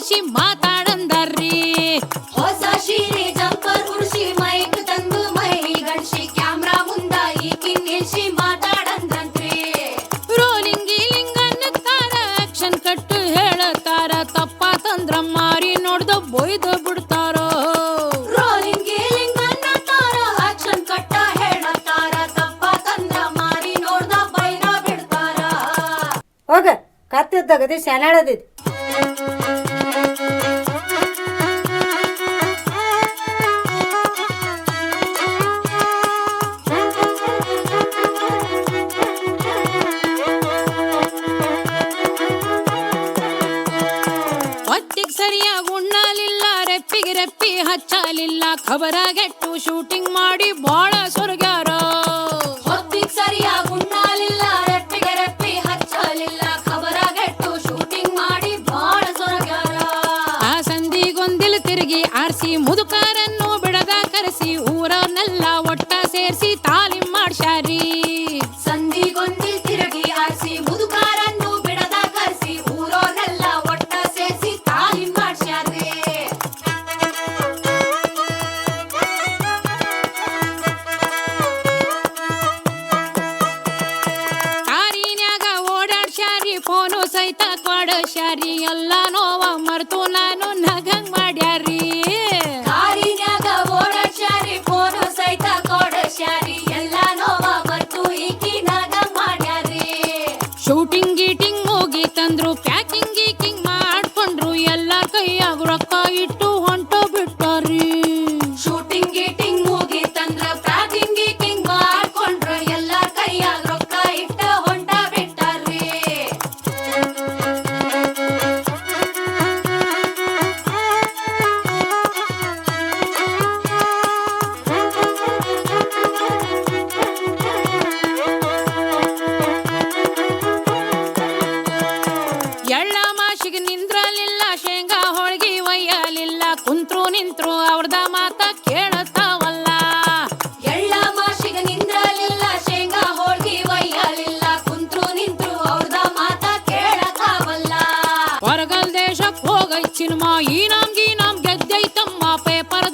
ನಿಲ್ಸಿ ಮಾತಾಡಂದಾರ್ರಿ. ಹೊಸ ಸೀರೆ ಜಂಪರ್ ಉಡ್ಸಿ ಮೈಕ್ ತಂದು ಮೈ ಗಡ್ಸಿ ಕ್ಯಾಮ್ರಾ ಮುಂದ ಈಕಿ ನಿಲ್ಸಿ ಮಾತಾಡಂದ್ರಂತ್ರಿ. ರೋಲಿಂಗ್ ಗೀಲಿಂಗ್ ಅನ್ನುತ್ತಾರ, ಆಕ್ಷನ್ ಕಟ್ಟು ಹೇಳತಾರ, ತಪ್ಪಾತಂದ್ರ ಮಾರಿ ನೋಡ್ದ ಬೊಯ್ದು ಬಿಡ್ತಾರೋ. ರೋಲಿಂಗ್ ಗೀಲಿಂಗ್ ಅನ್ನುತ್ತಾರ, ಆಕ್ಷನ್ ಕಟ್ಟ ಹೇಳತಾರ, ತಪ್ಪಾತಂದ್ರ ಮಾರಿ ನೋಡ್ದ ಬೈದ ಬಿಡ್ತಾರ. ಹೋಗ ಕತ್ತಿದ್ದಗದಿ ಶಾಲಾಡದಿದ್. ಹೊತ್ತಿಗೆ ಸರಿಯಾಗಿ ಉಣ್ಣಲಿಲ್ಲ, ರೆಪ್ಪಿಗೆ ರೆಪ್ಪಿ ಹಚ್ಚಲಿಲ್ಲ, ಖಬರಾಗೆಟ್ಟು ಶೂಟಿಂಗ್ ಮಾಡಿ ಬಾಳ ಸೊರಗ್ಯಾರ. ಹೊತ್ತಿಗ್ ಸರಿಯಾಗಿ ಉಣ್ಣಲಿಲ್ಲ, ರೆಪ್ಪಿಗೆ ರೆಪ್ಪಿ ಹಚ್ಚಲಿಲ್ಲ, ಖಬರಾಗೆಟ್ಟು ಶೂಟಿಂಗ್ ಮಾಡಿ ಬಾಳ ಸೊರಗ್ಯಾರ. ಆ ಸಂದಿಗೊಂದಿಲ್ ತಿರುಗಿ ಆರ್ಸಿ ಮುದುಕರನ್ನು ಬಿಡದ ಕರೆಸಿ ಊರನ್ನೆಲ್ಲ ಒಟ್ಟ ಸೇರ್ಸಿ ತಾಲೀಮ್ ಮಾಡ್ಸ್ಯಾರಿ. ಸಂದಿಗೊಂದಿಲ್ ತಿರುಗಿ ಆರಿಸಿ ಮುದುಕಾರನ್ನು ಬಿಡದ ಕರೆಸಿ ಊರೋನೆಲ್ಲ ಒಟ್ಟ ಸೇರಿಸಿ ತಾಲೀಮ್ ಮಾಡ್ಸ್ಯಾರ್ರಿ. ಕಾರಿನ್ಯಾಗ ಓಡಾಡ್ಸ್ಯಾರಿ, ಫೋನು ಸಹಿತ ಕೊಡಸ್ಯಾರಿ, ಎಲ್ಲ ನೋವ ಮರ್ತು ನಾನು ನಗಂಗ್ ಮಾಡ್ಯಾರಿ. ಕಾರಿನ್ಯಾಗ ಓಡಾಡ್ಸ್ಯಾರಿ, ಫೋನು ಸಹಿತ ಕೊಡಸ್ಯಾರಿ, ಎಲ್ಲ ನೋವ ಮರ್ತು ಈಕಿನಾಗ ಮಾಡ್ಯಾರಿ. ಶೂಟಿಂಗ್ ಗೀಟಿಂಗ್ ಮುಗೀತಂದ್ರು ಪ್ಯಾಕಿಂಗ್ ಗೀಕಿಂಗ್ ಮಾಡ್ಕೊಂಡ್ರು, ಎಲ್ಲ ಕೈಯಾಗ ರೊಕ್ಕ ಇಟ್ಟು ಹೊಂಟು ಬಿಟ್ಟಾರಿ. ಶೂಟಿಂಗ್ ಗೀಟಿಂಗ್ ಮುಗೀತಂದ್ರ ಪ್ಯಾಕಿಂಗ್ ಗೀಕಿಂಗ್ ಮಾಡ್ಕೊಂಡ್ರ, ಎಲ್ಲ ಕೈಯಾಗ ರೊಕ್ಕ ಇಟ್ಟ ಹೊಂಟ ಬಿಟ್ಟಾರ್ರಿ. ಎಳ್ಳ ಮಾಶಿಗೆ ನಿಂದ್ರಲಿಲ್ಲ, ಶೇಂಗಾ ಹೋಳ್ಗಿ ಒಯ್ಯಲಿಲ್ಲ, ಕುಂತ್ರು ನಿಂತ್ರು ಅವ್ರದ ಮಾತ ಕೇಳತಾವಲ್ಲ. ಎಳ್ಳ ಮಾಶಿಗ ನಿಂದ್ರಲಿಲ್ಲ, ಶೇಂಗಾ ಹೋಳ್ಗಿ ಒಯ್ಯಲಿಲ್ಲ, ಕುಂತ್ರು ನಿಂತ್ರು ಅವ್ರದ ಮಾತ ಕೇಳತಾವಲ್ಲ. ಹೊರಗಲ್ ದೇಶಕ್ ಹೋಗೈ ಸಿನಿಮಾ, ಈ ನಮ್ ಗೆದ್ದೈತಮ್ಮ ಪೇಪರ್